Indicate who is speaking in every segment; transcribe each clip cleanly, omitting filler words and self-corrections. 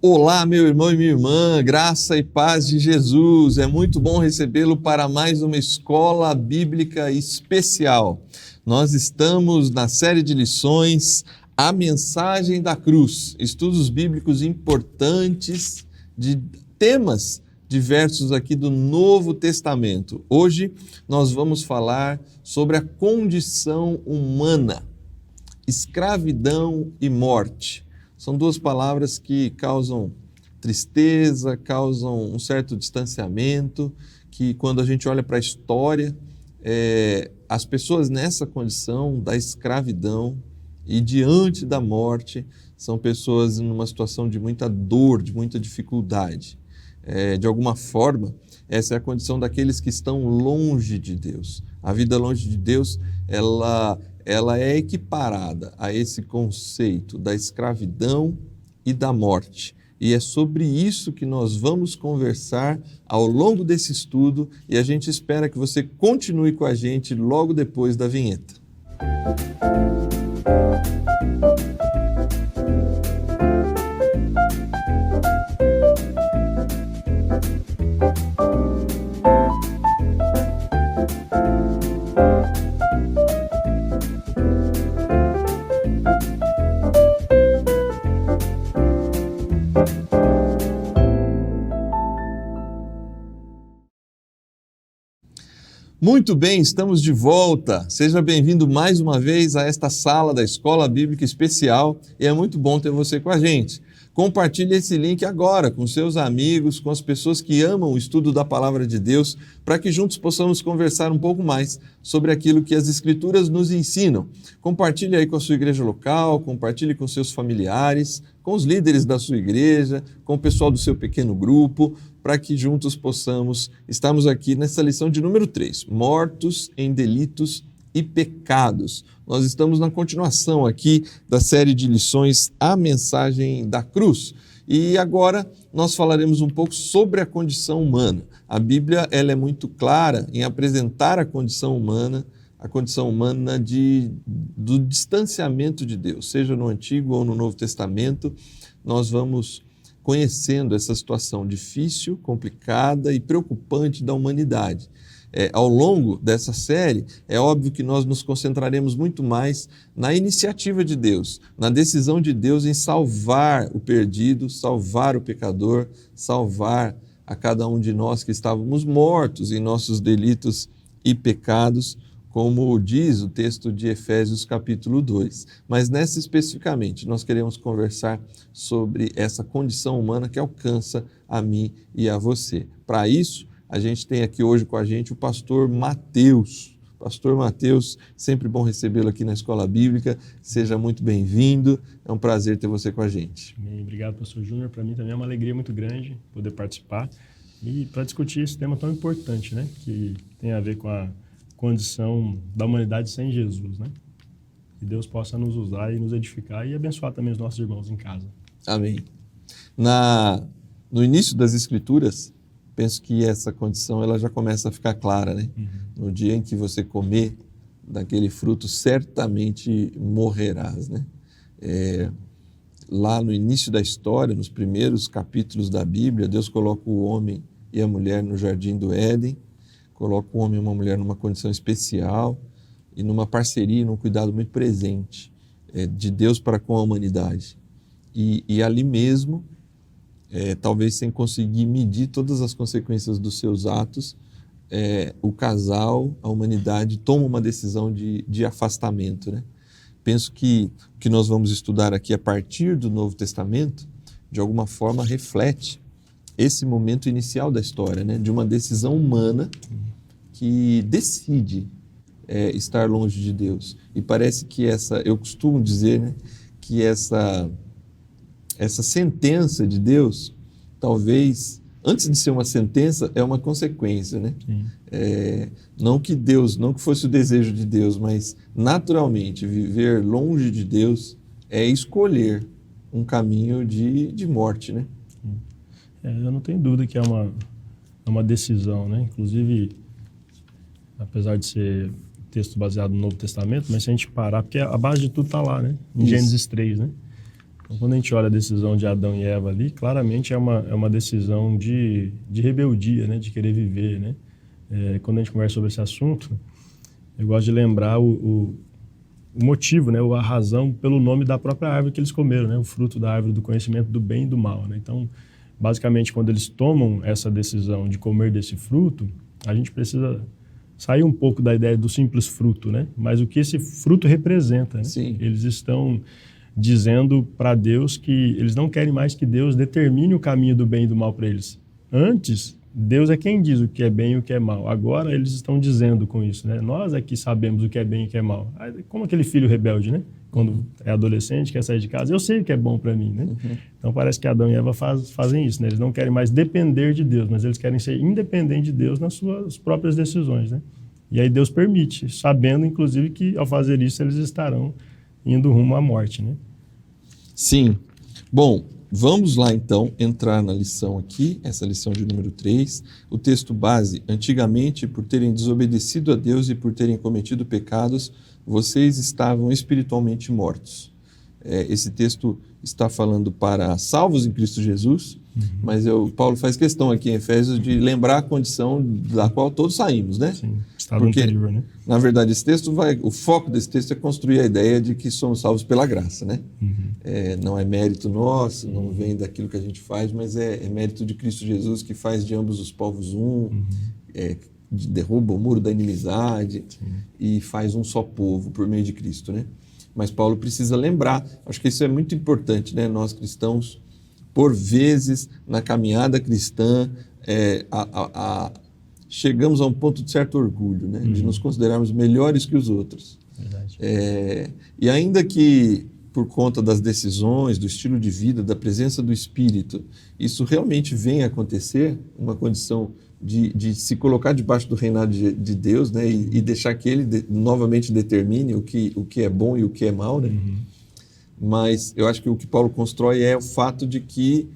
Speaker 1: Olá, meu irmão e minha irmã, graça e paz de Jesus. É muito bom recebê-lo para mais uma escola bíblica especial. Nós estamos na série de lições A Mensagem da Cruz, estudos bíblicos importantes de temas diversos aqui do Novo Testamento. Hoje nós vamos falar sobre a condição humana, escravidão e morte. São duas palavras que causam tristeza, causam um certo distanciamento, que quando a gente olha para a história, as pessoas nessa condição da escravidão e diante da morte são pessoas numa situação de muita dor, de muita dificuldade. De alguma forma, essa é a condição daqueles que estão longe de Deus. A vida longe de Deus, ela é equiparada a esse conceito da escravidão e da morte. E é sobre isso que nós vamos conversar ao longo desse estudo e a gente espera que você continue com a gente logo depois da vinheta. Muito bem, estamos de volta. Seja bem-vindo mais uma vez a esta sala da Escola Bíblica Especial e é muito bom ter você com a gente. Compartilhe esse link agora com seus amigos, com as pessoas que amam o estudo da Palavra de Deus, para que juntos possamos conversar um pouco mais sobre aquilo que as Escrituras nos ensinam. Compartilhe aí com a sua igreja local, compartilhe com seus familiares, com os líderes da sua igreja, com o pessoal do seu pequeno grupo, para que juntos possamos estarmos aqui nessa lição de número 3, mortos em delitos e pecados. Nós estamos na continuação aqui da série de lições A Mensagem da Cruz. E agora nós falaremos um pouco sobre a condição humana. A Bíblia ela é muito clara em apresentar a condição humana do distanciamento de Deus, seja no Antigo ou no Novo Testamento. Nós vamos conhecendo essa situação difícil, complicada e preocupante da humanidade. Ao longo dessa série, é óbvio que nós nos concentraremos muito mais na iniciativa de Deus, na decisão de Deus em salvar o perdido, salvar o pecador, salvar a cada um de nós que estávamos mortos em nossos delitos e pecados, como diz o texto de Efésios capítulo 2. Mas nessa especificamente, nós queremos conversar sobre essa condição humana que alcança a mim e a você. Para isso, a gente tem aqui hoje com a gente o pastor Mateus. Pastor Mateus, sempre bom recebê-lo aqui na Escola Bíblica. Seja muito bem-vindo. É um prazer ter você com a gente.
Speaker 2: Bem, obrigado, pastor Júnior. Para mim também é uma alegria muito grande poder participar e para discutir esse tema tão importante, né? Que tem a ver com a condição da humanidade sem Jesus, né? Que Deus possa nos usar e nos edificar e abençoar também os nossos irmãos em casa.
Speaker 1: Amém. No início das Escrituras, penso que essa condição ela já começa a ficar clara, né? No dia em que você comer daquele fruto, certamente morrerás, né? Lá no início da história, nos primeiros capítulos da Bíblia, Deus coloca o homem e a mulher no jardim do Éden, coloca o homem e uma mulher numa condição especial e numa parceria, num cuidado muito presente de Deus para com a humanidade. E ali mesmo, talvez sem conseguir medir todas as consequências dos seus atos, o casal, a humanidade, toma uma decisão de afastamento, né? Penso que o que nós vamos estudar aqui a partir do Novo Testamento, de alguma forma, reflete esse momento inicial da história, né? De uma decisão humana que decide estar longe de Deus. E parece que eu costumo dizer, né, que essa sentença de Deus, talvez, antes de ser uma sentença, é uma consequência, né? Não que fosse o desejo de Deus, mas naturalmente viver longe de Deus é escolher um caminho de morte, né?
Speaker 2: Eu não tenho dúvida que é uma decisão, né? Inclusive, apesar de ser texto baseado no Novo Testamento, mas se a gente parar, porque a base de tudo está lá, né? Em Gênesis 3, né? Então, quando a gente olha a decisão de Adão e Eva ali, claramente é uma decisão de rebeldia, né? De querer viver, né? Quando a gente conversa sobre esse assunto, eu gosto de lembrar o motivo, né? A razão pelo nome da própria árvore que eles comeram, né? O fruto da árvore do conhecimento do bem e do mal, né? Então, basicamente, quando eles tomam essa decisão de comer desse fruto, a gente precisa sair um pouco da ideia do simples fruto, né? Mas o que esse fruto representa, né?
Speaker 1: Sim.
Speaker 2: Eles estão dizendo para Deus que eles não querem mais que Deus determine o caminho do bem e do mal para eles. Antes, Deus é quem diz o que é bem e o que é mal. Agora, eles estão dizendo com isso, né? Nós é que sabemos o que é bem e o que é mal. Como aquele filho rebelde, né? Quando é adolescente, quer sair de casa, eu sei o que é bom para mim, né? Então, parece que Adão e Eva fazem isso, né? Eles não querem mais depender de Deus, mas eles querem ser independentes de Deus nas suas próprias decisões, né? E aí Deus permite, sabendo, inclusive, que ao fazer isso, eles estarão indo rumo à morte, né?
Speaker 1: Sim. Bom, vamos lá então entrar na lição aqui, essa lição de número 3. O texto base: antigamente, por terem desobedecido a Deus e por terem cometido pecados, vocês estavam espiritualmente mortos. Esse texto está falando para salvos em Cristo Jesus, mas Paulo faz questão aqui em Efésios de lembrar a condição da qual todos saímos, né?
Speaker 2: Sim, estado anterior, né?
Speaker 1: Na verdade, o foco desse texto é construir a ideia de que somos salvos pela graça, né? Não é mérito nosso, não vem daquilo que a gente faz, mas é mérito de Cristo Jesus, que faz de ambos os povos derruba o muro da inimizade e faz um só povo por meio de Cristo, né? Mas Paulo precisa lembrar, acho que isso é muito importante, né? Nós cristãos, por vezes, na caminhada cristã, chegamos a um ponto de certo orgulho, né? De nos considerarmos melhores que os outros.
Speaker 2: Verdade.
Speaker 1: E ainda que, por conta das decisões, do estilo de vida, da presença do Espírito, isso realmente venha a acontecer, uma condição de se colocar debaixo do reinado de Deus, né? E deixar que Ele novamente determine o que é bom e o que é mal, né? Mas eu acho que o que Paulo constrói é o fato de que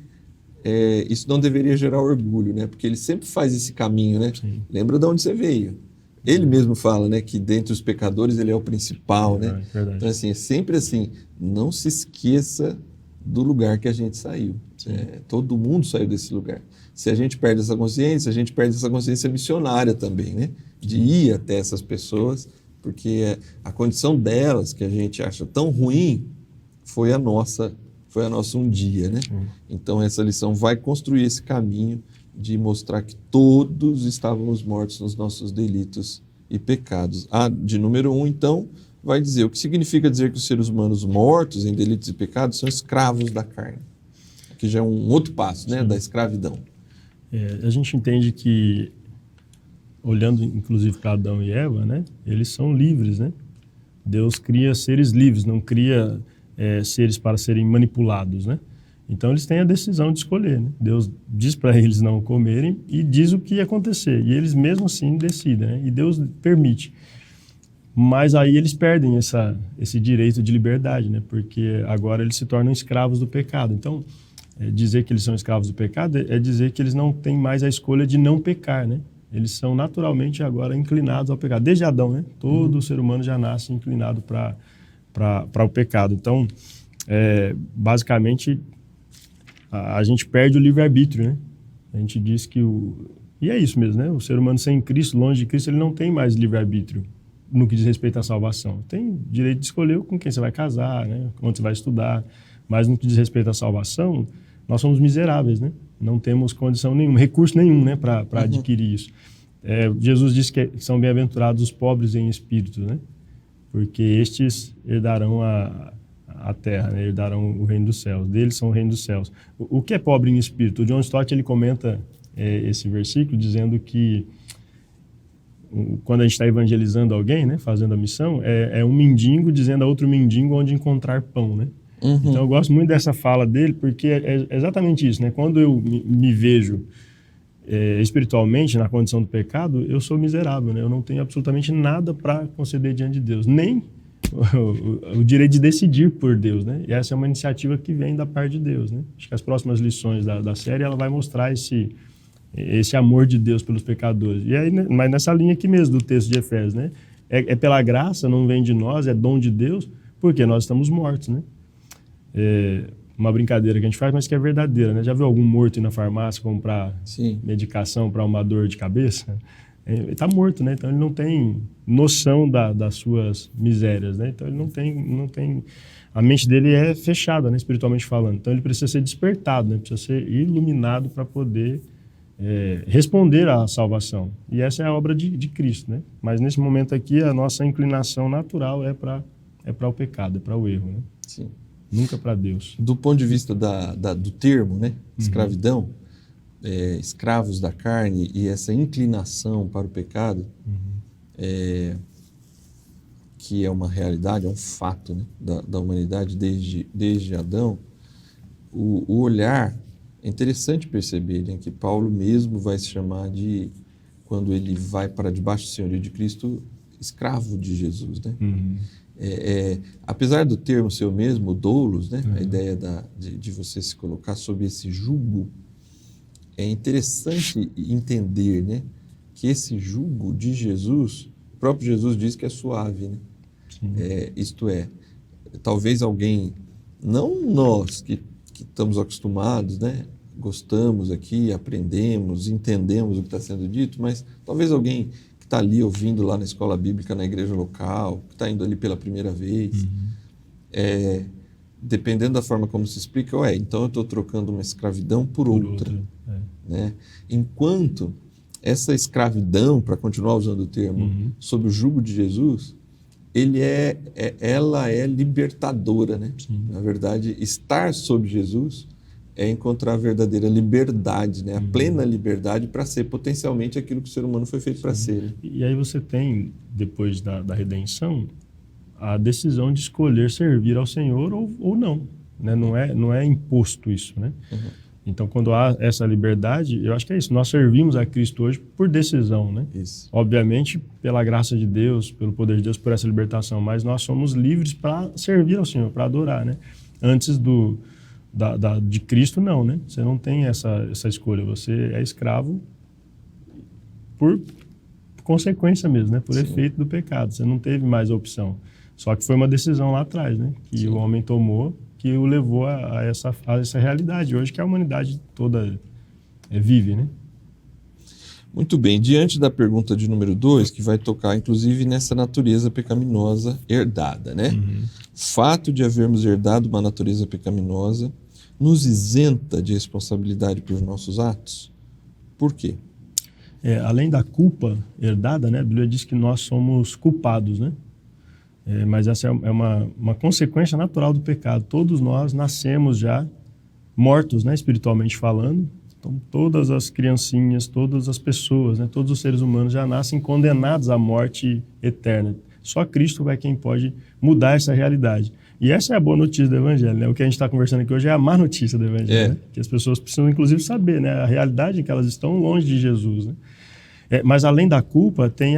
Speaker 1: isso não deveria gerar orgulho, né? Porque ele sempre faz esse caminho, né?
Speaker 2: Sim.
Speaker 1: Lembra de onde você veio. Ele mesmo fala, né, que dentre os pecadores ele é o principal, né?
Speaker 2: Verdade.
Speaker 1: Então, assim, é sempre assim, não se esqueça do lugar que a gente saiu. Todo mundo saiu desse lugar. Se a gente perde essa consciência, a gente perde essa consciência missionária também, né? De ir até essas pessoas, porque a condição delas, que a gente acha tão ruim, foi a nossa um dia, né? Então, essa lição vai construir esse caminho de mostrar que todos estávamos mortos nos nossos delitos e pecados. De número 1, então, vai dizer o que significa dizer que os seres humanos mortos em delitos e pecados são escravos da carne. Aqui já é um outro passo, né, da escravidão.
Speaker 2: A gente entende que, olhando inclusive para Adão e Eva, né, eles são livres, né? Deus cria seres livres, não cria seres para serem manipulados, né? Então eles têm a decisão de escolher, né? Deus diz para eles não comerem e diz o que ia acontecer, e eles mesmo assim decidem, né? E Deus permite. Mas aí eles perdem esse direito de liberdade, né? Porque agora eles se tornam escravos do pecado. Então, dizer que eles são escravos do pecado é dizer que eles não têm mais a escolha de não pecar, né? Eles são naturalmente agora inclinados ao pecado. Desde Adão, né? Todo ser humano já nasce inclinado para o pecado. Então, basicamente, a gente perde o livre-arbítrio, né? A gente diz que E é isso mesmo, né? O ser humano sem Cristo, longe de Cristo, ele não tem mais livre-arbítrio no que diz respeito à salvação. Tem direito de escolher com quem você vai casar, né? Onde você vai estudar. Mas no que diz respeito à salvação, nós somos miseráveis, né? Não temos condição nenhuma, recurso nenhum, né? Para adquirir isso. Jesus disse que são bem-aventurados os pobres em espírito, né? Porque estes herdarão a terra, né? Herdarão o reino dos céus. Deles são o reino dos céus. O que é pobre em espírito? O John Stott, ele comenta esse versículo dizendo que quando a gente está evangelizando alguém, né? Fazendo a missão, é um mendigo dizendo a outro mendigo onde encontrar pão, né? Então eu gosto muito dessa fala dele porque é exatamente isso, né? Quando eu me vejo espiritualmente na condição do pecado, eu sou miserável, né? Eu não tenho absolutamente nada para conceder diante de Deus, nem o direito de decidir por Deus, né? E essa é uma iniciativa que vem da parte de Deus, né? Acho que as próximas lições da série ela vai mostrar esse amor de Deus pelos pecadores. E aí, mas nessa linha aqui mesmo do texto de Efésios, né? É pela graça, não vem de nós, é dom de Deus, porque nós estamos mortos, né? uma brincadeira que a gente faz, mas que é verdadeira, né? Já viu algum morto ir na farmácia comprar
Speaker 1: Sim.
Speaker 2: medicação para uma dor de cabeça? Ele está morto, né? Então ele não tem noção das suas misérias, né? Então ele não tem... A mente dele é fechada, né? Espiritualmente falando. Então ele precisa ser despertado, né? Precisa ser iluminado para poder responder à salvação. E essa é a obra de Cristo, né? Mas nesse momento aqui a nossa inclinação natural é para o pecado, é para o erro, né?
Speaker 1: Sim.
Speaker 2: Nunca para Deus.
Speaker 1: Do ponto de vista do termo, né? Escravidão, escravos da carne e essa inclinação para o pecado, que é uma realidade, é um fato, né? da humanidade desde Adão, o olhar, é interessante perceber, né, que Paulo mesmo vai se chamar de, quando ele vai para debaixo do senhorio de Cristo, escravo de Jesus, né? Apesar do termo ser o mesmo, doulos, né? A ideia de você se colocar sob esse jugo, é interessante entender, né, que esse jugo de Jesus, o próprio Jesus diz que é suave, né? Isto é, talvez alguém, não nós que estamos acostumados, né, gostamos aqui, aprendemos, entendemos o que está sendo dito, mas talvez alguém que está ali ouvindo lá na escola bíblica, na igreja local, que está indo ali pela primeira vez, dependendo da forma como se explica, então eu estou trocando uma escravidão por outra. Né? Enquanto essa escravidão, para continuar usando o termo, sob o jugo de Jesus, ela é libertadora, né? Na verdade, estar sob Jesus é encontrar a verdadeira liberdade, né? A plena liberdade para ser potencialmente aquilo que o ser humano foi feito para ser. Né?
Speaker 2: E aí você tem, depois da redenção, a decisão de escolher servir ao Senhor ou não. Né? Não é imposto isso, né? Então, quando há essa liberdade, eu acho que é isso. Nós servimos a Cristo hoje por decisão, né? Isso. Obviamente, pela graça de Deus, pelo poder de Deus, por essa libertação. Mas nós somos livres para servir ao Senhor, para adorar, né? Antes de Cristo, não, né? Você não tem essa escolha. Você é escravo por consequência mesmo, né? Por efeito do pecado. Você não teve mais a opção. Só que foi uma decisão lá atrás, né? Que o homem tomou, que o levou a essa realidade hoje que a humanidade toda vive, né?
Speaker 1: Muito bem. Diante da pergunta de número 2, que vai tocar inclusive nessa natureza pecaminosa herdada, né? O fato de havermos herdado uma natureza pecaminosa nos isenta de responsabilidade por nossos atos? Por quê?
Speaker 2: Além da culpa herdada, né? A Bíblia diz que nós somos culpados, né? Mas essa é uma consequência natural do pecado. Todos nós nascemos já mortos, né, espiritualmente falando. Então, todas as criancinhas, todas as pessoas, né, todos os seres humanos já nascem condenados à morte eterna. Só Cristo é quem pode mudar essa realidade. E essa é a boa notícia do Evangelho. Né? O que a gente está conversando aqui hoje é a má notícia do Evangelho. Né? Que as pessoas precisam, inclusive, saber, né, a realidade em que elas estão longe de Jesus. Né? Mas, além da culpa, tem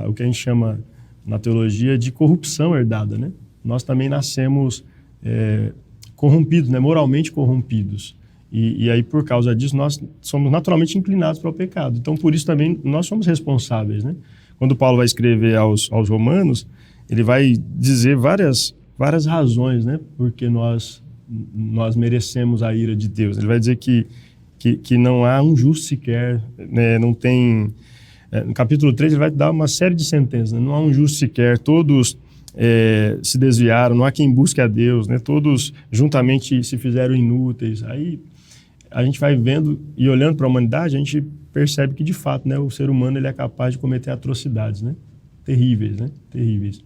Speaker 2: o que a gente chama na teologia de corrupção herdada, né? Nós também nascemos corrompidos, né? Moralmente corrompidos. E aí, por causa disso, nós somos naturalmente inclinados para o pecado. Então, por isso também, nós somos responsáveis, né? Quando Paulo vai escrever aos Romanos, ele vai dizer várias razões, né? Porque nós merecemos a ira de Deus. Ele vai dizer que não há um justo sequer, né? Não tem... No capítulo 3, ele vai dar uma série de sentenças. Né? Não há um justo sequer, todos se desviaram, não há quem busque a Deus, né? Todos juntamente se fizeram inúteis. Aí a gente vai vendo e olhando para a humanidade, a gente percebe que, de fato, né, o ser humano ele é capaz de cometer atrocidades, né? Terríveis, né? Terríveis.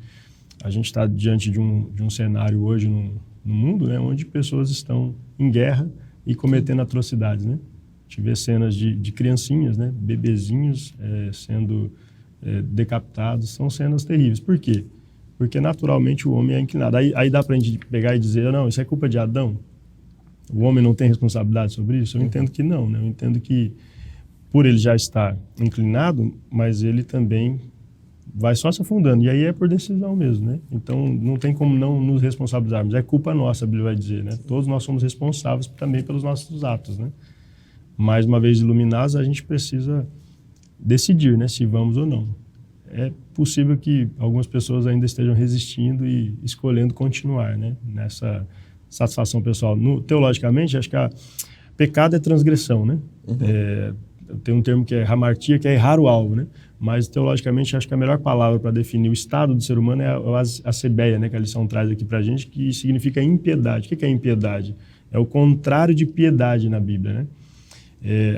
Speaker 2: A gente está diante de um cenário hoje no mundo, né, onde pessoas estão em guerra e cometendo atrocidades, né? A gente vê cenas de criancinhas, né, bebezinhos sendo decapitados, são cenas terríveis. Por quê? Porque naturalmente o homem é inclinado. Aí dá para a gente pegar e dizer, não, isso é culpa de Adão? O homem não tem responsabilidade sobre isso? Eu entendo que não, né? Eu entendo que por ele já estar inclinado, mas ele também vai só se afundando. E aí é por decisão mesmo, né? Então não tem como não nos responsabilizarmos. É culpa nossa, a Bíblia vai dizer, né? Todos nós somos responsáveis também pelos nossos atos, né? Mais uma vez iluminados, a gente precisa decidir, né, se vamos ou não. É possível que algumas pessoas ainda estejam resistindo e escolhendo continuar, né, satisfação pessoal. Teologicamente, acho que pecado é transgressão, né? Tem um termo que é hamartia, que é errar o alvo, né? Mas, teologicamente, acho que a melhor palavra para definir o estado do ser humano é a sebeia, né? Que a lição traz aqui para a gente, que significa impiedade. O que é impiedade? É o contrário de piedade na Bíblia, né?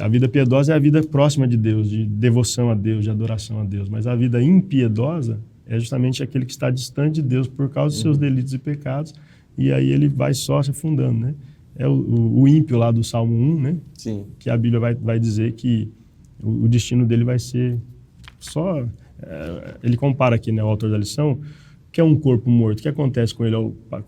Speaker 2: A vida piedosa é a vida próxima de Deus, de devoção a Deus, de adoração a Deus. Mas a vida impiedosa é justamente aquele que está distante de Deus por causa dos seus delitos e pecados, e aí ele vai só se afundando, né? É o ímpio lá do Salmo 1, né?
Speaker 1: Sim.
Speaker 2: Que a Bíblia vai dizer que o destino dele vai ser só... ele compara aqui, né, o autor da lição, que é um corpo morto. O que acontece com ele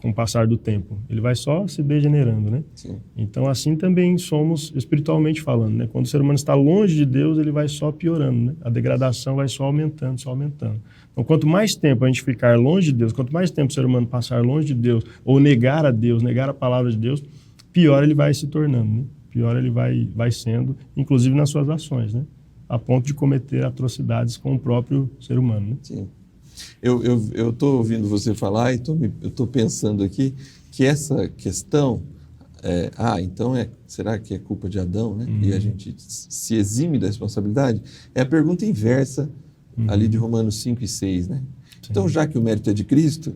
Speaker 2: com o passar do tempo? Ele vai só se degenerando, né?
Speaker 1: Sim.
Speaker 2: Então, assim também somos espiritualmente falando, né? Quando o ser humano está longe de Deus, ele vai só piorando, né? A degradação vai só aumentando, só aumentando. Então, quanto mais tempo a gente ficar longe de Deus, quanto mais tempo o ser humano passar longe de Deus, ou negar a Deus, negar a palavra de Deus, pior ele vai se tornando, né? Pior ele vai sendo, inclusive nas suas ações, né? A ponto de cometer atrocidades com o próprio ser humano, né?
Speaker 1: Sim. Eu estou ouvindo você falar e eu estou pensando aqui que essa questão, então será que é culpa de Adão, né? E a gente se exime da responsabilidade? É a pergunta inversa ali de Romanos 5 e 6, né? Sim. Então, já que o mérito é de Cristo,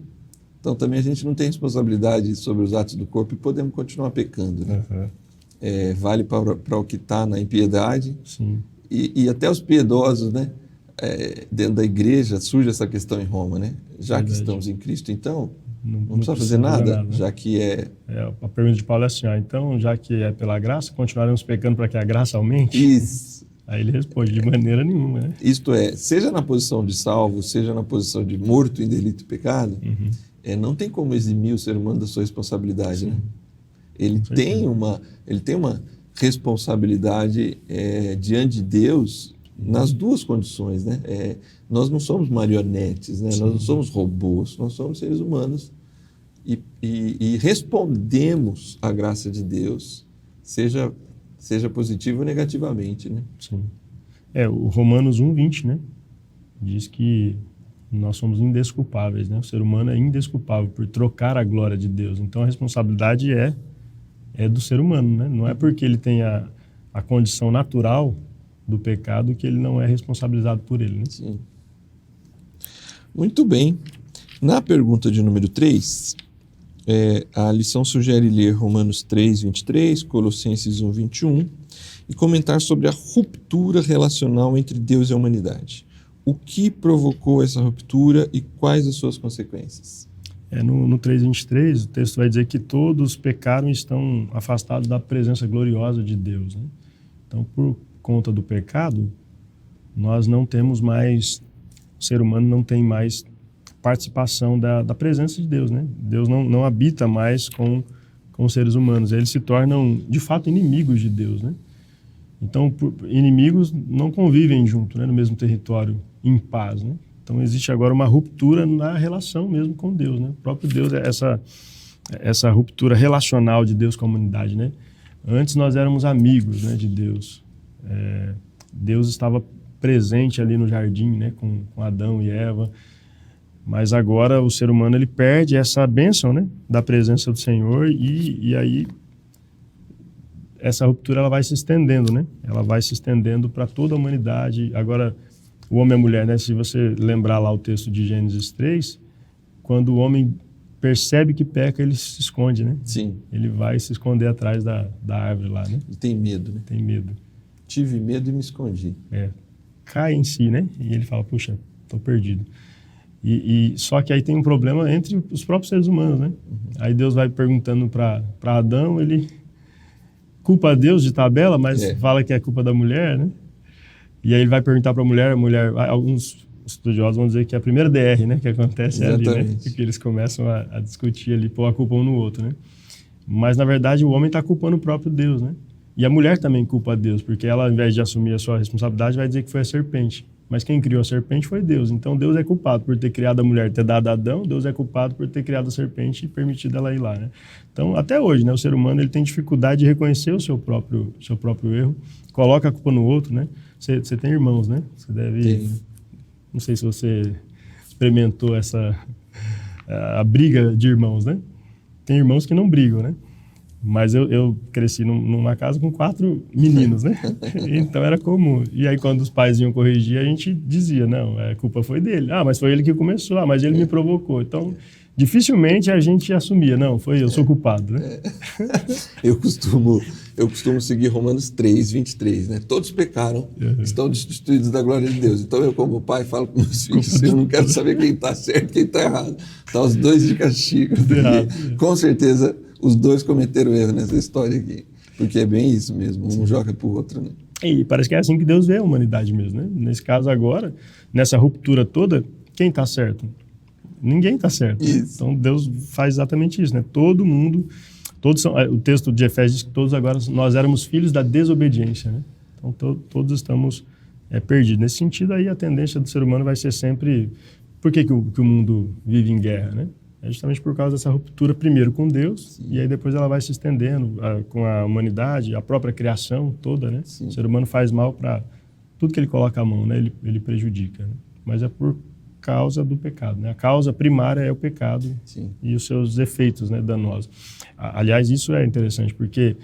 Speaker 1: então também a gente não tem responsabilidade sobre os atos do corpo e podemos continuar pecando, né? Vale para o que está na impiedade.
Speaker 2: Sim.
Speaker 1: E até os piedosos, né? Dentro da igreja surge essa questão em Roma, né? Já que estamos em Cristo, então não precisa fazer nada, né? Já que
Speaker 2: a pergunta de Paulo é assim, então já que é pela graça, continuaremos pecando para que a graça aumente?
Speaker 1: Isso.
Speaker 2: Aí ele responde, de maneira nenhuma, né?
Speaker 1: Isto é, seja na posição de salvo, seja na posição de morto em delito e pecado, não tem como eximir o ser humano da sua responsabilidade, né? Ele tem uma responsabilidade diante de Deus nas duas condições, né? Nós não somos marionetes, né? Nós não somos robôs, nós somos seres humanos e respondemos à graça de Deus, seja positivo ou negativamente, né?
Speaker 2: Sim. O Romanos 1:20, né? Diz que nós somos indesculpáveis, né? O ser humano é indesculpável por trocar a glória de Deus. Então, a responsabilidade é do ser humano, né? Não é porque ele tem a condição natural do pecado que ele não é responsabilizado por ele, né?
Speaker 1: Sim. Muito bem. Na pergunta de número 3, a lição sugere ler Romanos 3:23, Colossenses 1:21 e comentar sobre a ruptura relacional entre Deus e a humanidade. O que provocou essa ruptura e quais as suas consequências?
Speaker 2: No 3:23, o texto vai dizer que todos pecaram e estão afastados da presença gloriosa de Deus, né? Então, por conta do pecado, nós não temos mais, o ser humano não tem mais participação da presença de Deus, né? Deus não habita mais com os seres humanos, eles se tornam, de fato, inimigos de Deus, né? Então, inimigos não convivem junto, né, no mesmo território, em paz, né? Então, existe agora uma ruptura na relação mesmo com Deus, né? O próprio Deus, essa ruptura relacional de Deus com a humanidade, né? Antes nós éramos amigos, né, de Deus. Deus estava presente ali no jardim, né, com Adão e Eva, mas agora o ser humano ele perde essa bênção, né, da presença do Senhor e aí essa ruptura ela vai se estendendo, né? Ela vai se estendendo para toda a humanidade. Agora, o homem e a mulher, né, se você lembrar lá o texto de Gênesis 3, quando o homem percebe que peca, ele se esconde, né?
Speaker 1: Sim.
Speaker 2: Ele vai se esconder atrás da árvore lá, né?
Speaker 1: Ele tem medo, né?
Speaker 2: Tem medo.
Speaker 1: Tive medo e me escondi.
Speaker 2: Cai em si, né? E ele fala, puxa, estou perdido. Só que aí tem um problema entre os próprios seres humanos, né? Aí Deus vai perguntando para Adão, ele culpa a Deus de tabela, mas fala que é culpa da mulher, né? E aí ele vai perguntar para a mulher, alguns estudiosos vão dizer que é a primeira DR, né, que acontece ali, né? Porque eles começam a discutir ali, pôr a culpa um no outro, né? Mas, na verdade, o homem está culpando o próprio Deus, né? E a mulher também culpa a Deus, porque ela, ao invés de assumir a sua responsabilidade, vai dizer que foi a serpente. Mas quem criou a serpente foi Deus. Então, Deus é culpado por ter criado a mulher, ter dado a Adão. Deus é culpado por ter criado a serpente e permitido ela ir lá, né? Então, até hoje, né, o ser humano ele tem dificuldade de reconhecer o seu próprio erro, coloca a culpa no outro, né? Você tem irmãos, né? Você deve...
Speaker 1: Tem.
Speaker 2: Não sei se você experimentou a briga de irmãos, né? tem irmãos que não brigam, né? Mas eu cresci numa casa com 4 meninos, né? Então era comum. E aí quando os pais iam corrigir, a gente dizia, não, a culpa foi dele. Ah, mas foi ele que começou. Ah, mas ele me provocou. Então, dificilmente a gente assumia, não, foi eu, sou culpado, né?
Speaker 1: Eu costumo seguir Romanos 3, 23, né? Todos pecaram, estão destituídos da glória de Deus. Então eu, como pai, falo para meus filhos, eu não quero saber quem está certo e quem está errado. Tá os dois de castigo. Com certeza os dois cometeram erro nessa história aqui. Porque é bem isso mesmo, um joga pro outro, né?
Speaker 2: E parece que é assim que Deus vê a humanidade mesmo, né? Nesse caso agora, nessa ruptura toda, quem está certo? Ninguém está certo. Né? Então Deus faz exatamente isso, né? Todo mundo, todos são, o texto de Efésios diz que todos agora nós éramos filhos da desobediência, né? Então todos estamos perdidos. Nesse sentido aí a tendência do ser humano vai ser sempre, por que o mundo vive em guerra, né? É justamente por causa dessa ruptura primeiro com Deus. Sim. E aí depois ela vai se estendendo com a humanidade, a própria criação toda, né? Sim. O ser humano faz mal para tudo que ele coloca a mão, né? Ele prejudica, né? Mas é por causa do pecado, né? A causa primária é o pecado. Sim. E os seus efeitos, né, danosos. Aliás, isso é interessante porque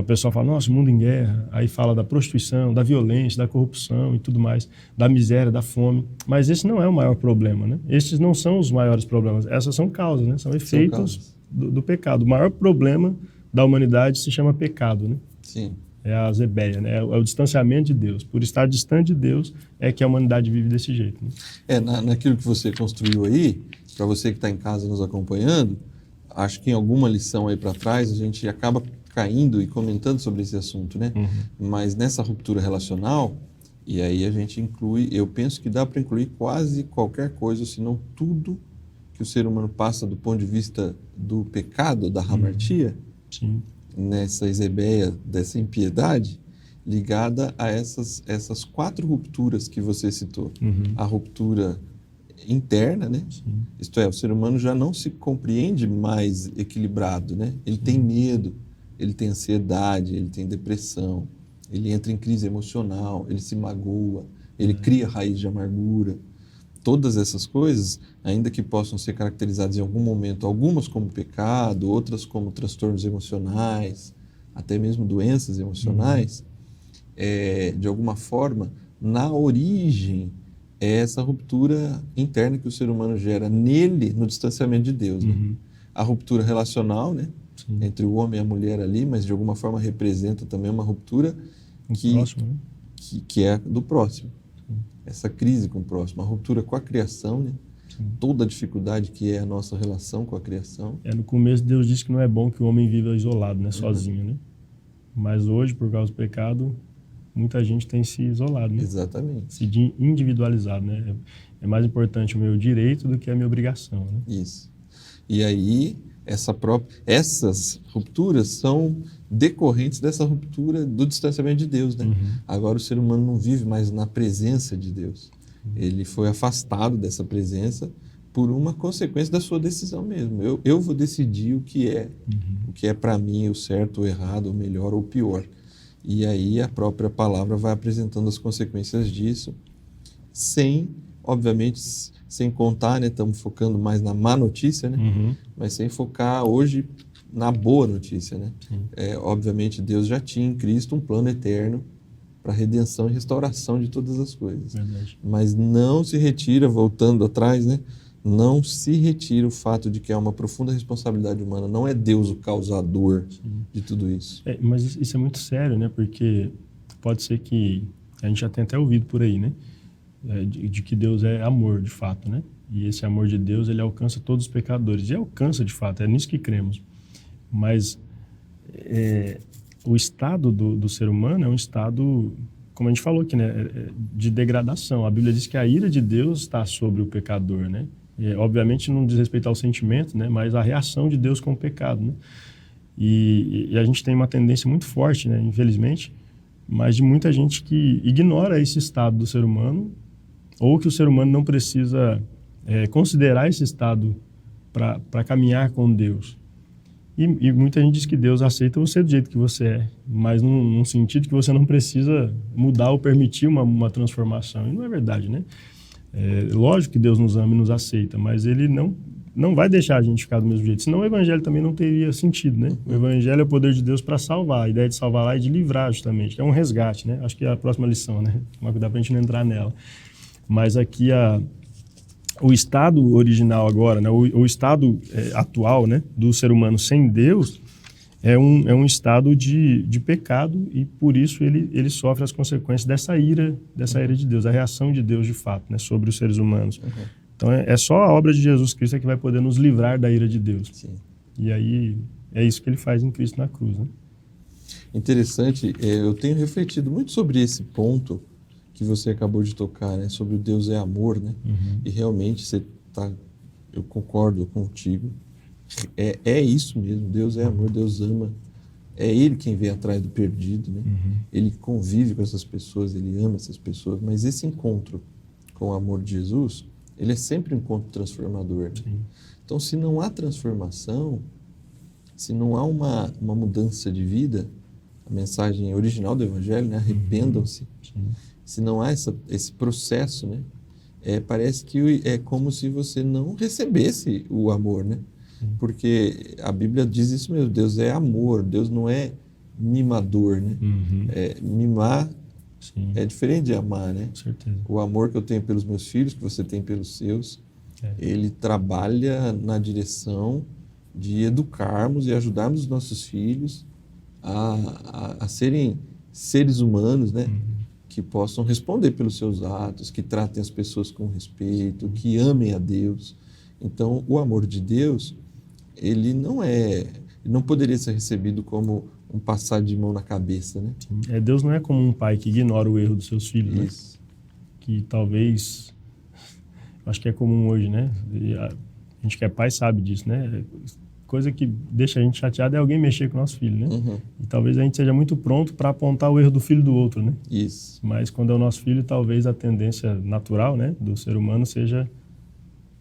Speaker 2: o pessoal fala, nossa, o mundo em guerra, aí fala da prostituição, da violência, da corrupção e tudo mais, da miséria, da fome, mas esse não é o maior problema, né? Esses não são os maiores problemas, essas são causas, né? São efeitos do pecado. O maior problema da humanidade se chama pecado, né?
Speaker 1: Sim.
Speaker 2: É a zebeia, né? É o distanciamento de Deus. Por estar distante de Deus é que a humanidade vive desse jeito. Né?
Speaker 1: Naquilo que você construiu aí, para você que está em casa nos acompanhando, acho que em alguma lição aí para trás a gente acaba caindo e comentando sobre esse assunto, né? Uhum. Mas nessa ruptura relacional, e aí a gente inclui, eu penso que dá para incluir quase qualquer coisa, se não tudo que o ser humano passa do ponto de vista do pecado, da hamartia,
Speaker 2: Sim.
Speaker 1: Nessa ezebeia dessa impiedade, ligada a essas 4 rupturas que você citou.
Speaker 2: Uhum.
Speaker 1: A ruptura interna, né?
Speaker 2: Sim.
Speaker 1: Isto é, o ser humano já não se compreende mais equilibrado, né? Ele
Speaker 2: Sim.
Speaker 1: tem medo, ele tem ansiedade, ele tem depressão, ele entra em crise emocional, ele se magoa, ele cria raiz de amargura. Todas essas coisas, ainda que possam ser caracterizadas em algum momento, algumas como pecado, outras como transtornos emocionais, até mesmo doenças emocionais, de alguma forma, na origem, é essa ruptura interna que o ser humano gera nele, no distanciamento de Deus. Né?
Speaker 2: Uhum.
Speaker 1: A ruptura relacional, né?
Speaker 2: Sim.
Speaker 1: Entre o homem e a mulher ali, mas de alguma forma representa também uma ruptura
Speaker 2: próximo, né?
Speaker 1: que é do próximo. Essa crise com o próximo, a ruptura com a criação, né? Toda a dificuldade que é a nossa relação com a criação.
Speaker 2: No começo Deus disse que não é bom que o homem viva isolado, né? Sozinho, né? Mas hoje, por causa do pecado, muita gente tem se isolado, né?
Speaker 1: Exatamente.
Speaker 2: Se individualizado, né? É mais importante o meu direito do que a minha obrigação, né?
Speaker 1: Isso. E aí, essas rupturas são decorrentes dessa ruptura do distanciamento de Deus, né? Uhum. Agora o ser humano não vive mais na presença de Deus. Uhum. Ele foi afastado dessa presença por uma consequência da sua decisão mesmo. Eu vou decidir o que é para mim o certo, o errado, o melhor ou o pior. E aí a própria palavra vai apresentando as consequências disso, obviamente, sem contar, né? Estamos focando mais na má notícia, né?
Speaker 2: Uhum.
Speaker 1: Mas sem focar hoje na boa notícia, né? Obviamente, Deus já tinha em Cristo um plano eterno para redenção e restauração de todas as coisas.
Speaker 2: Verdade.
Speaker 1: Mas não se retira, voltando atrás, né? Não se retira o fato de que há uma profunda responsabilidade humana. Não é Deus o causador de tudo isso.
Speaker 2: Mas isso é muito sério, né? Porque pode ser que a gente já tenha até ouvido por aí, né? De que Deus é amor, de fato, né? E esse amor de Deus, ele alcança todos os pecadores. E alcança, de fato, é nisso que cremos. Mas o estado do ser humano é um estado, como a gente falou aqui, né? De degradação. A Bíblia diz que a ira de Deus está sobre o pecador, né? Obviamente não diz respeito ao sentimento, né? Mas a reação de Deus com o pecado, né? E a gente tem uma tendência muito forte, né? Infelizmente, mas de muita gente que ignora esse estado do ser humano, ou que o ser humano não precisa considerar esse estado para caminhar com Deus. E muita gente diz que Deus aceita você do jeito que você é, mas num sentido que você não precisa mudar ou permitir uma transformação. E não é verdade, né? Lógico que Deus nos ama e nos aceita, mas Ele não não vai deixar a gente ficar do mesmo jeito, senão o evangelho também não teria sentido, né? O evangelho é o poder de Deus para salvar, a ideia de salvar lá é de livrar justamente, que é um resgate, né? Acho que é a próxima lição, né? Tomar cuidado para a gente não entrar nela. Mas aqui o estado original agora, né? O estado atual, né? Do ser humano sem Deus é um estado de pecado e por isso ele sofre as consequências dessa ira de Deus, a reação de Deus de fato, né? Sobre os seres humanos. Então, é só a obra de Jesus Cristo que vai poder nos livrar da ira de Deus.
Speaker 1: Sim.
Speaker 2: E aí, é isso que ele faz em Cristo na cruz, né?
Speaker 1: Interessante, eu tenho refletido muito sobre esse ponto que você acabou de tocar, né? Sobre o Deus é amor, né? E realmente eu concordo contigo. É isso mesmo, Deus é amor, Deus ama. É Ele quem vem atrás do perdido, né? Ele convive com essas pessoas, Ele ama essas pessoas, mas esse encontro com o amor de Jesus, ele é sempre um encontro transformador. Né? Então, se não há transformação, se não há uma mudança de vida, a mensagem original do Evangelho, né? Arrependam-se. Se não há esse processo, né? Parece que é como se você não recebesse o amor, né? Porque a Bíblia diz isso mesmo, Deus é amor, Deus não é mimador, né? Mimar é diferente de amar, né?
Speaker 2: Com certeza.
Speaker 1: O amor que eu tenho pelos meus filhos, que você tem pelos seus, ele trabalha na direção de educarmos e ajudarmos os nossos filhos a serem seres humanos, né? Que possam responder pelos seus atos, que tratem as pessoas com respeito, que amem a Deus. Então, o amor de Deus, ele não poderia ser recebido como um passar de mão na cabeça, né?
Speaker 2: Deus não é como um pai que ignora o erro dos seus filhos,
Speaker 1: Isso.
Speaker 2: né? Que talvez, acho que é comum hoje, né? E a gente que é pai sabe disso, né? Coisa que deixa a gente chateado é alguém mexer com o nosso filho, né? E talvez a gente seja muito pronto para apontar o erro do filho do outro, né?
Speaker 1: Isso.
Speaker 2: Mas quando é o nosso filho, talvez a tendência natural, né, do ser humano seja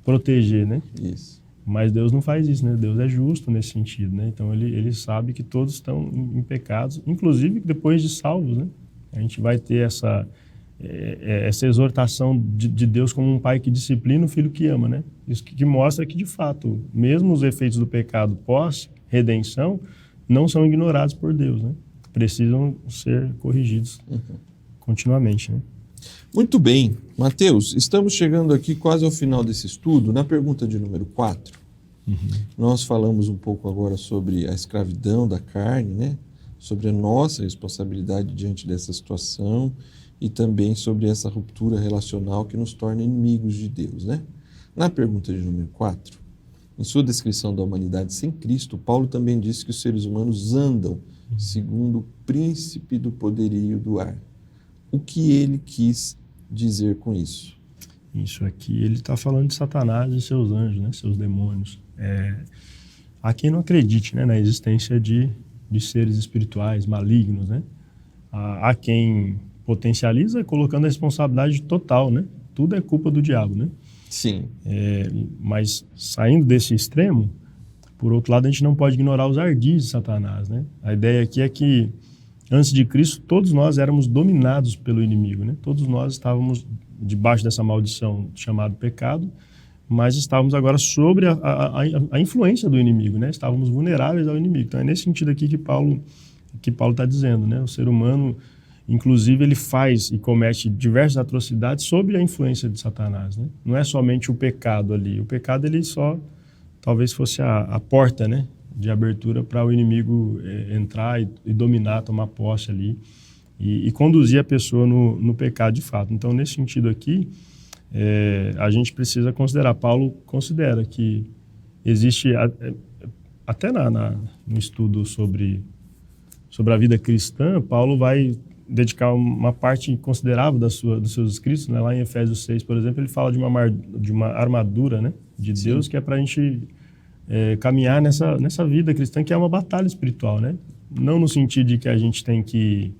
Speaker 2: proteger, né?
Speaker 1: Isso.
Speaker 2: Mas Deus não faz isso, né? Deus é justo nesse sentido, né? Então ele sabe que todos estão em pecados, inclusive depois de salvos, né? A gente vai ter essa exortação de Deus como um pai que disciplina o filho que ama, né? Isso que mostra que, de fato, mesmo os efeitos do pecado pós-redenção não são ignorados por Deus, né? Precisam ser corrigidos continuamente, né?
Speaker 1: Muito bem. Mateus, estamos chegando aqui quase ao final desse estudo. Na pergunta de número 4, nós falamos um pouco agora sobre a escravidão da carne, né? Sobre a nossa responsabilidade diante dessa situação e também sobre essa ruptura relacional que nos torna inimigos de Deus, né? Na pergunta de número 4, em sua descrição da humanidade sem Cristo, Paulo também disse que os seres humanos andam segundo o príncipe do poderio do ar. O que ele quis dizer com isso?
Speaker 2: Isso aqui, ele está falando de Satanás e seus anjos, né? Seus demônios. Há quem não acredite, né, na existência de seres espirituais malignos, né? Há quem potencializa colocando a responsabilidade total, né? Tudo é culpa do diabo, né?
Speaker 1: Sim.
Speaker 2: Mas saindo desse extremo, por outro lado, a gente não pode ignorar os ardis de Satanás, né? A ideia aqui é que antes de Cristo, todos nós éramos dominados pelo inimigo, né? Todos nós estávamos debaixo dessa maldição chamada pecado, mas estávamos agora sobre a influência do inimigo, né? Estávamos vulneráveis ao inimigo. Então é nesse sentido aqui que Paulo está dizendo, né? O ser humano, inclusive, ele faz e comete diversas atrocidades sob a influência de Satanás, né? Não é somente o pecado ali. O pecado, ele só talvez fosse a porta, né, de abertura para o inimigo entrar e dominar, tomar posse ali e conduzir a pessoa no pecado de fato. Então, nesse sentido aqui, a gente precisa considerar, Paulo considera que existe, até no estudo sobre a vida cristã, Paulo vai dedicar uma parte considerável dos seus escritos, né? Lá em Efésios 6, por exemplo, ele fala de uma armadura, né, de Deus. Sim. Que é para a gente caminhar nessa vida cristã, que é uma batalha espiritual, né? Não no sentido de que a gente tem que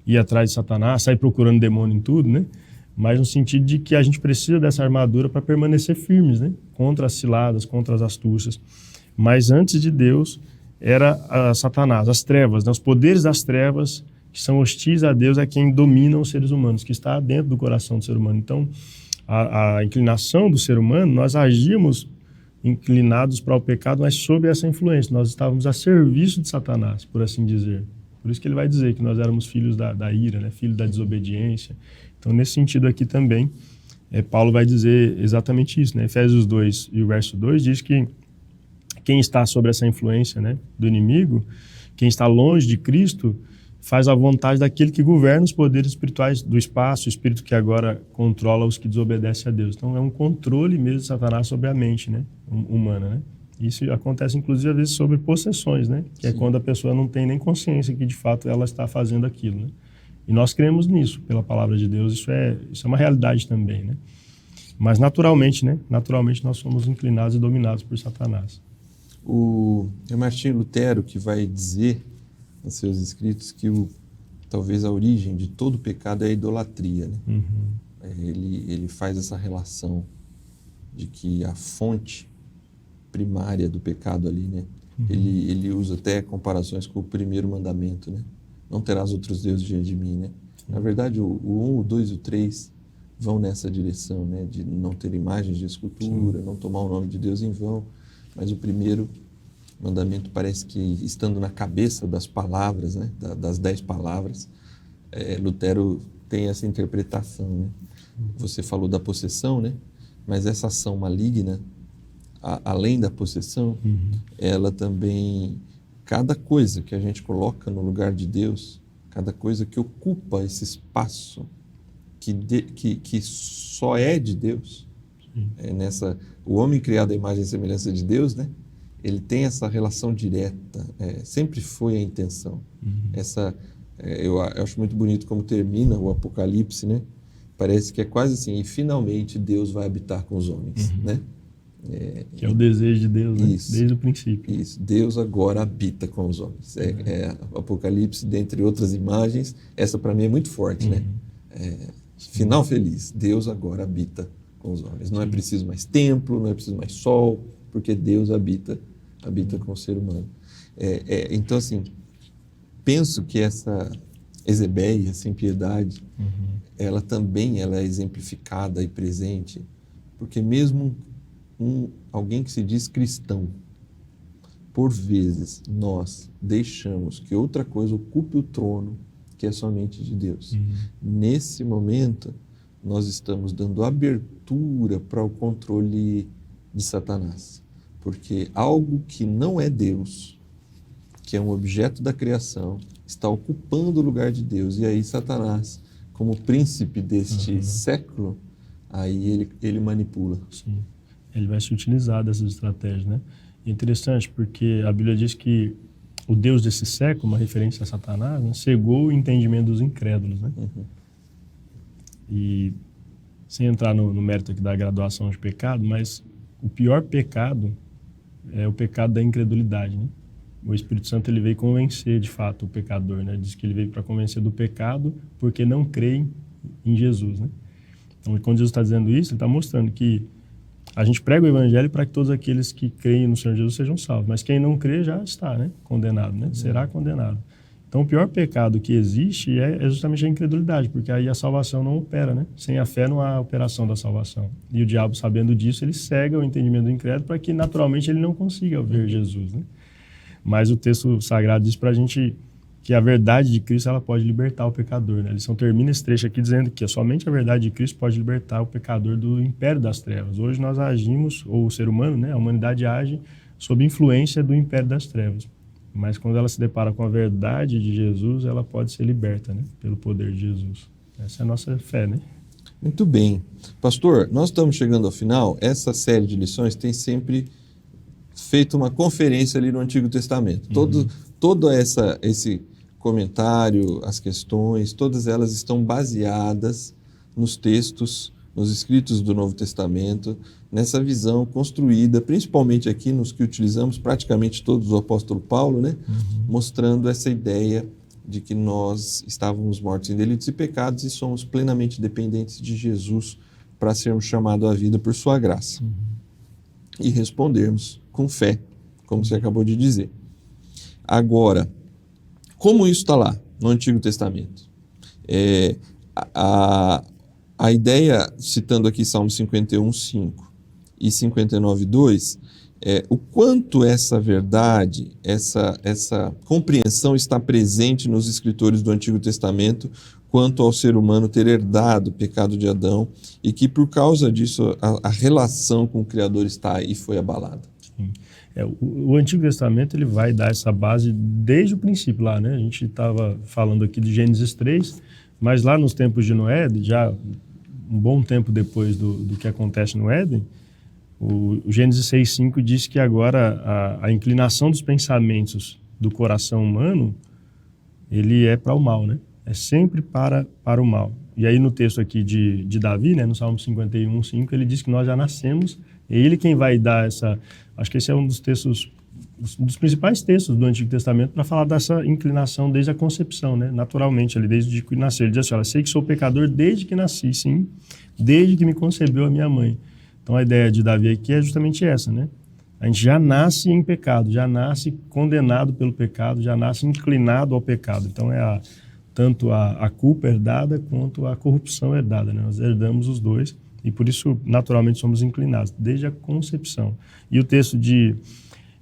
Speaker 2: ir atrás de Satanás, sair procurando demônio em tudo, né? Mas no sentido de que a gente precisa dessa armadura para permanecer firmes, né? Contra as ciladas, contra as astúcias. Mas antes de Deus era Satanás, as trevas, né? Os poderes das trevas que são hostis a Deus é quem domina os seres humanos, que está dentro do coração do ser humano. Então, a inclinação do ser humano, nós agimos inclinados para o pecado, mas sob essa influência. Nós estávamos a serviço de Satanás, por assim dizer. Por isso que ele vai dizer que nós éramos filhos da ira, né? Filhos da desobediência. Então, nesse sentido aqui também, Paulo vai dizer exatamente isso, né? Efésios 2 e o verso 2 diz que quem está sob essa influência, né, do inimigo, quem está longe de Cristo, faz a vontade daquele que governa os poderes espirituais do espaço, o espírito que agora controla os que desobedecem a Deus. Então, é um controle mesmo de Satanás sobre a mente, né, humana, né? Isso acontece, inclusive, às vezes, sobre possessões, né? Que é quando a pessoa não tem nem consciência que, de fato, ela está fazendo aquilo, né? E nós cremos nisso, pela palavra de Deus. Isso é uma realidade também, né? Mas, naturalmente, né? Naturalmente, nós somos inclinados e dominados por Satanás.
Speaker 1: É Martinho Lutero que vai dizer nos seus escritos que talvez a origem de todo pecado é a idolatria, né? Ele faz essa relação de que a fonte primária do pecado ali, né? Ele usa até comparações com o primeiro mandamento, né? Não terás outros deuses diante de mim, né? Na verdade, o 1, o 2 e o 3 vão nessa direção, né? De não ter imagens de escultura, não tomar o nome de Deus em vão. Mas o primeiro mandamento parece que, estando na cabeça das palavras, né? Das 10 palavras, Lutero tem essa interpretação, né? Você falou da possessão, né? Mas essa ação maligna, além da possessão, ela também, cada coisa que a gente coloca no lugar de Deus, cada coisa que ocupa esse espaço que só é de Deus, o homem criado à imagem e semelhança de Deus, né? Ele tem essa relação direta, sempre foi a intenção. Eu acho muito bonito como termina o Apocalipse, né? Parece que é quase assim, e finalmente Deus vai habitar com os homens, né?
Speaker 2: Que é o desejo de Deus, né?
Speaker 1: Isso,
Speaker 2: desde o princípio.
Speaker 1: Isso, Deus agora habita com os homens. Apocalipse, dentre outras imagens, essa para mim é muito forte, né? Final feliz, Deus agora habita com os homens. Não é preciso mais templo, não é preciso mais sol, porque Deus habita com o ser humano. Então, assim, penso que essa ezebeia, essa impiedade, ela também é exemplificada e presente, porque mesmo alguém que se diz cristão, por vezes nós deixamos que outra coisa ocupe o trono, que é somente de Deus. Nesse momento, nós estamos dando abertura para o controle de Satanás, porque algo que não é Deus, que é um objeto da criação, está ocupando o lugar de Deus, e aí Satanás, como príncipe deste século, aí ele manipula.
Speaker 2: Sim. Ele vai se utilizar dessas estratégias, né? E é interessante porque a Bíblia diz que o Deus desse século, uma referência a Satanás, né, cegou o entendimento dos incrédulos, né? E sem entrar no mérito aqui da graduação de pecado, mas o pior pecado é o pecado da incredulidade, né? O Espírito Santo ele veio convencer de fato o pecador, né? Diz que ele veio para convencer do pecado porque não creem em Jesus, né? Então, quando Jesus está dizendo isso, ele está mostrando que a gente prega o evangelho para que todos aqueles que creem no Senhor Jesus sejam salvos, mas quem não crê já está, né, condenado, né? Será condenado. Então, o pior pecado que existe é justamente a incredulidade, porque aí a salvação não opera, né? Sem a fé não há operação da salvação. E o diabo, sabendo disso, ele cega o entendimento do incrédulo para que, naturalmente, ele não consiga ver Jesus, né? Mas o texto sagrado diz para a gente que a verdade de Cristo ela pode libertar o pecador, né? A lição termina esse trecho aqui dizendo que somente a verdade de Cristo pode libertar o pecador do império das trevas. Hoje nós agimos, ou o ser humano, né? A humanidade age sob influência do império das trevas. Mas quando ela se depara com a verdade de Jesus, ela pode ser liberta, né? Pelo poder de Jesus. Essa é a nossa fé, né?
Speaker 1: Muito bem. Pastor, nós estamos chegando ao final. Essa série de lições tem sempre feito uma conferência ali no Antigo Testamento. Todo esse comentário, as questões, todas elas estão baseadas nos textos, nos escritos do Novo Testamento, nessa visão construída, principalmente aqui nos que utilizamos praticamente todos o apóstolo Paulo, né? Mostrando essa ideia de que nós estávamos mortos em delitos e pecados e somos plenamente dependentes de Jesus para sermos chamados à vida por sua graça. E respondermos com fé, como você acabou de dizer. Agora, como isso está lá no Antigo Testamento? A ideia, citando aqui Salmo 51:5, e 59:2, o quanto essa verdade, essa compreensão está presente nos escritores do Antigo Testamento quanto ao ser humano ter herdado o pecado de Adão e que por causa disso a relação com o Criador está aí e foi abalada.
Speaker 2: Sim. O Antigo Testamento ele vai dar essa base desde o princípio lá, né? A gente estava falando aqui de Gênesis 3, mas lá nos tempos de Noé, já um bom tempo depois do que acontece no Éden, o Gênesis 6:5 diz que agora a inclinação dos pensamentos do coração humano, ele é para o mal, né? É sempre para o mal. E aí no texto aqui de Davi, né, no Salmo 51:5, ele diz que nós já nascemos, é ele quem vai dar essa... Acho que esse é um dos textos, um dos principais textos do Antigo Testamento para falar dessa inclinação desde a concepção, né? Naturalmente, ali, desde que nasceu. Ele diz assim, olha, sei que sou pecador desde que nasci, sim, desde que me concebeu a minha mãe. Então, a ideia de Davi aqui é justamente essa, né? A gente já nasce em pecado, já nasce condenado pelo pecado, já nasce inclinado ao pecado. Então, tanto a culpa herdada quanto a corrupção herdada, né? Nós herdamos os dois e, por isso, naturalmente, somos inclinados, desde a concepção. E o texto de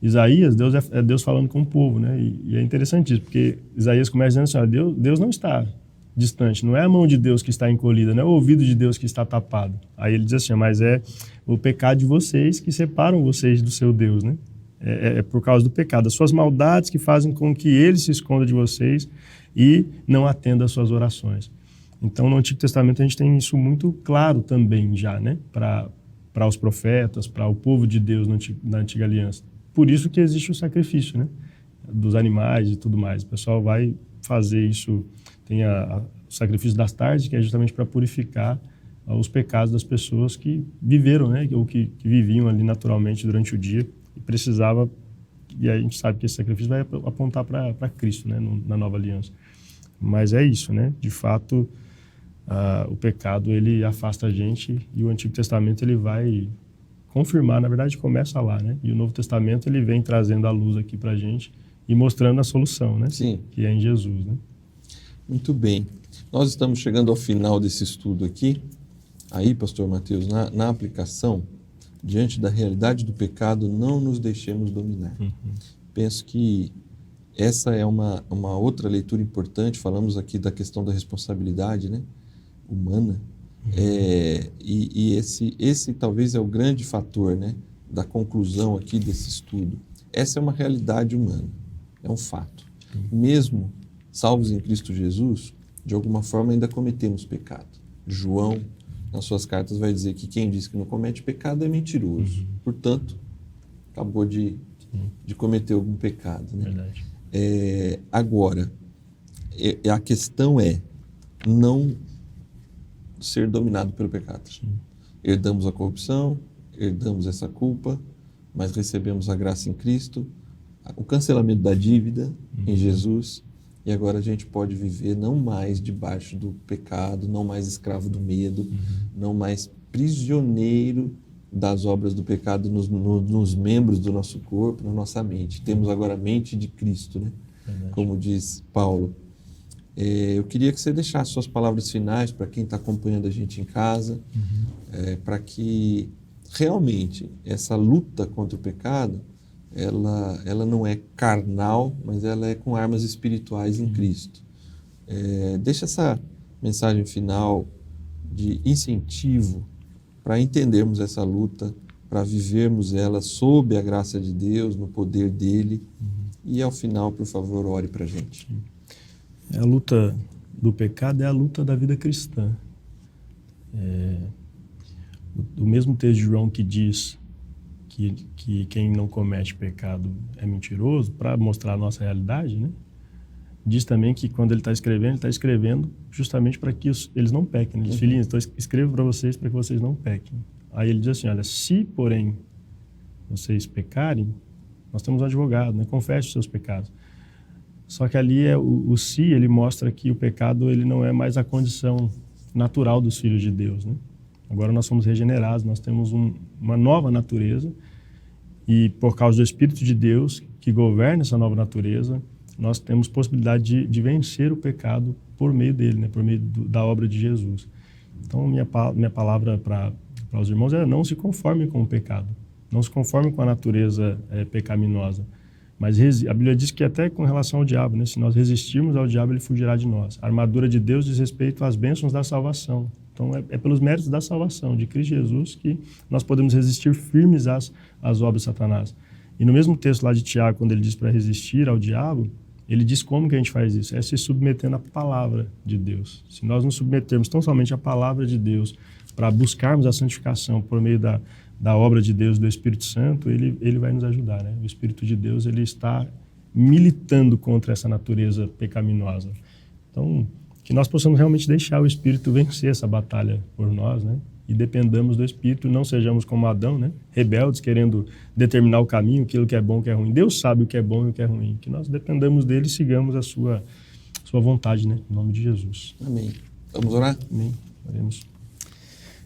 Speaker 2: Isaías, Deus falando com o povo, né? E é interessante isso, porque Isaías começa dizendo assim, olha, Deus não está distante, não é a mão de Deus que está encolhida, não é o ouvido de Deus que está tapado. Aí ele diz assim, mas é o pecado de vocês que separam vocês do seu Deus, né? É por causa do pecado, as suas maldades que fazem com que ele se esconda de vocês e não atenda às suas orações. Então, no Antigo Testamento, a gente tem isso muito claro também já, né? Para os profetas, para o povo de Deus na Antiga Aliança. Por isso que existe o sacrifício, né? Dos animais e tudo mais. O pessoal vai fazer isso... Tem o sacrifício das tardes, que é justamente para purificar os pecados das pessoas que viveram, né? Ou que viviam ali naturalmente durante o dia e precisava... E a gente sabe que esse sacrifício vai apontar para Cristo, né? Na nova aliança. Mas é isso, né? De fato, o pecado, ele afasta a gente e o Antigo Testamento, ele vai confirmar, na verdade, começa lá, né? E o Novo Testamento, ele vem trazendo a luz aqui para a gente e mostrando a solução, né?
Speaker 1: Sim.
Speaker 2: Que é em Jesus, né?
Speaker 1: Muito bem. Nós estamos chegando ao final desse estudo aqui. Aí, pastor Mateus, na aplicação, diante da realidade do pecado, não nos deixemos dominar. Uhum. Penso que essa é uma outra leitura importante. Falamos aqui da questão da responsabilidade, né, humana. Uhum. E esse talvez é o grande fator, né, da conclusão aqui desse estudo. Essa é uma realidade humana, é um fato. Uhum. Mesmo salvos em Cristo Jesus, de alguma forma ainda cometemos pecado. João, nas suas cartas, vai dizer que quem diz que não comete pecado é mentiroso. Uhum. Portanto, acabou de cometer algum pecado, né?
Speaker 2: Verdade.
Speaker 1: Agora, a questão é não ser dominado pelo pecado. Sim. Herdamos a corrupção, herdamos essa culpa, mas recebemos a graça em Cristo, o cancelamento da dívida em Jesus, e agora a gente pode viver não mais debaixo do pecado, não mais escravo do medo, não mais prisioneiro das obras do pecado nos membros do nosso corpo, na nossa mente. Temos agora a mente de Cristo, né? Como diz Paulo. Eu queria que você deixasse suas palavras finais para quem está acompanhando a gente em casa, para que realmente essa luta contra o pecado, ela não é carnal, mas ela é com armas espirituais em Cristo. Deixa essa mensagem final de incentivo para entendermos essa luta, para vivermos ela sob a graça de Deus, no poder dele. E ao final, por favor, ore para a gente.
Speaker 2: A luta do pecado é a luta da vida cristã. O mesmo texto de João que diz que quem não comete pecado é mentiroso, para mostrar a nossa realidade, né? Diz também que quando ele está escrevendo justamente para que eles não pequem. Ele diz, filhinhos, então escrevo para vocês para que vocês não pequem. Aí ele diz assim, olha, se porém vocês pecarem, nós temos um advogado, né? Confesse os seus pecados. Só que ali o se, ele mostra que o pecado ele não é mais a condição natural dos filhos de Deus, né? Agora nós somos regenerados, nós temos uma nova natureza e por causa do Espírito de Deus que governa essa nova natureza, nós temos possibilidade de vencer o pecado por meio dele, né? Por meio da obra de Jesus. Então, minha palavra para para os irmãos é não se conforme com o pecado, não se conforme com a natureza pecaminosa. Mas a Bíblia diz que até com relação ao diabo, né? Se nós resistirmos ao diabo, ele fugirá de nós. A armadura de Deus diz respeito às bênçãos da salvação. Então, é pelos méritos da salvação de Cristo Jesus que nós podemos resistir firmes às obras de Satanás. E no mesmo texto lá de Tiago, quando ele diz para resistir ao diabo, ele diz como que a gente faz isso? É se submetendo à palavra de Deus. Se nós nos submetermos tão somente à palavra de Deus para buscarmos a santificação por meio da obra de Deus, do Espírito Santo, ele vai nos ajudar, né? O Espírito de Deus, ele está militando contra essa natureza pecaminosa. Então, que nós possamos realmente deixar o Espírito vencer essa batalha por nós, né? E dependamos do Espírito, não sejamos como Adão, né? Rebeldes, querendo determinar o caminho, aquilo que é bom, o que é ruim. Deus sabe o que é bom e o que é ruim. Que nós dependamos dele e sigamos a sua vontade, né? Em nome de Jesus.
Speaker 1: Amém. Vamos orar?
Speaker 2: Amém. Oremos.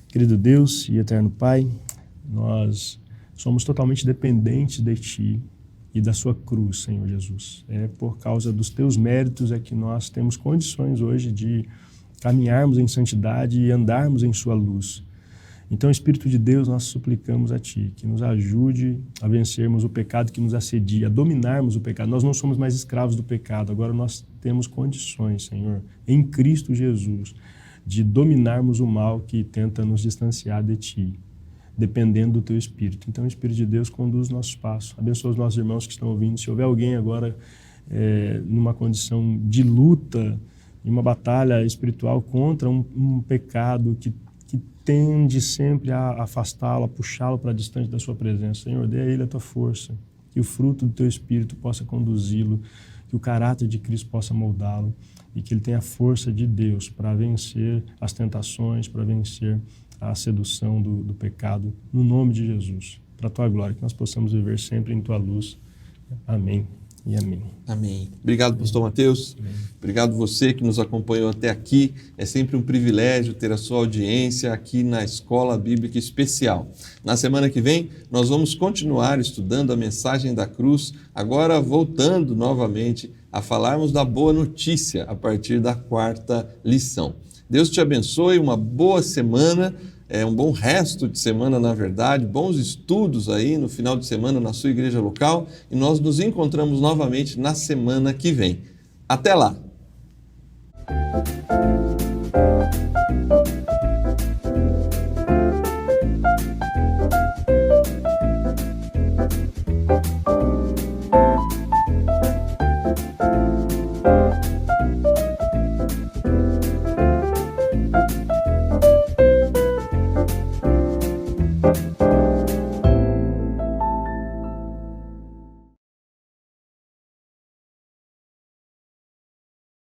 Speaker 2: Querido Deus e eterno Pai, nós somos totalmente dependentes de Ti e da Sua cruz, Senhor Jesus. É por causa dos Teus méritos é que nós temos condições hoje de caminharmos em santidade e andarmos em Sua luz. Então, Espírito de Deus, nós suplicamos a Ti, que nos ajude a vencermos o pecado que nos assedia, a dominarmos o pecado. Nós não somos mais escravos do pecado, agora nós temos condições, Senhor, em Cristo Jesus, de dominarmos o mal que tenta nos distanciar de Ti, dependendo do Teu Espírito. Então, o Espírito de Deus conduz nossos passos. Abençoa os nossos irmãos que estão ouvindo. Se houver alguém agora numa condição de luta, em uma batalha espiritual contra um pecado que tende sempre a afastá-lo, a puxá-lo para distante da Sua presença. Senhor, dê a ele a Tua força, que o fruto do Teu Espírito possa conduzi-lo, que o caráter de Cristo possa moldá-lo e que ele tenha a força de Deus para vencer as tentações, para vencer a sedução do pecado, no nome de Jesus, para a Tua glória, que nós possamos viver sempre em Tua luz. Amém e amém.
Speaker 1: Amém. Obrigado, pastor Mateus.
Speaker 2: Amém.
Speaker 1: Obrigado você que nos acompanhou até aqui. É sempre um privilégio ter a sua audiência aqui na Escola Bíblica Especial. Na semana que vem, nós vamos continuar estudando a mensagem da cruz, agora voltando novamente a falarmos da boa notícia a partir da 4ª lição. Deus te abençoe, uma boa semana, um bom resto de semana, na verdade, bons estudos aí no final de semana na sua igreja local e nós nos encontramos novamente na semana que vem. Até lá!